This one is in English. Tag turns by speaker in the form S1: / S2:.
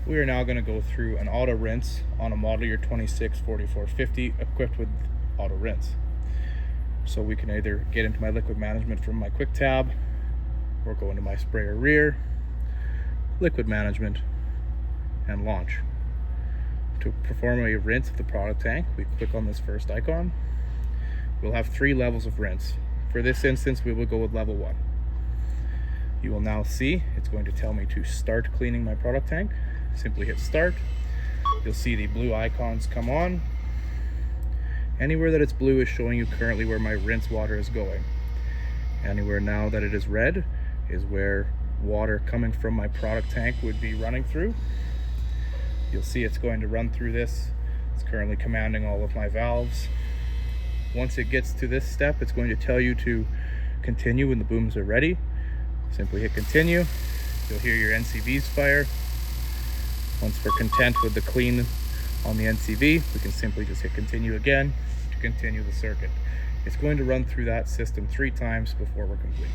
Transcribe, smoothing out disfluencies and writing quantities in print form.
S1: We are now going to go through an auto rinse on a model year 26 4450 equipped with auto rinse. So we can either get into my liquid management from my quick tab, or go into my sprayer rear, liquid management, and launch. To perform a rinse of the product tank, we click on this first icon. We'll have 3 levels of rinse. For this instance, we will go with level 1. You will now see it's going to tell me to start cleaning my product tank. Simply hit start. You'll see the blue icons come on. Anywhere that it's blue is showing you currently where my rinse water is going. Anywhere now that it is red is where water coming from my product tank would be running through. You'll see it's going to run through this. It's currently commanding all of my valves. Once it gets to this step, it's going to tell you to continue when the booms are ready. Simply hit continue. You'll hear your NCVs fire. Once we're content with the clean on the NCV, we can simply just hit continue again to continue the circuit. It's going to run through that system 3 times before we're complete.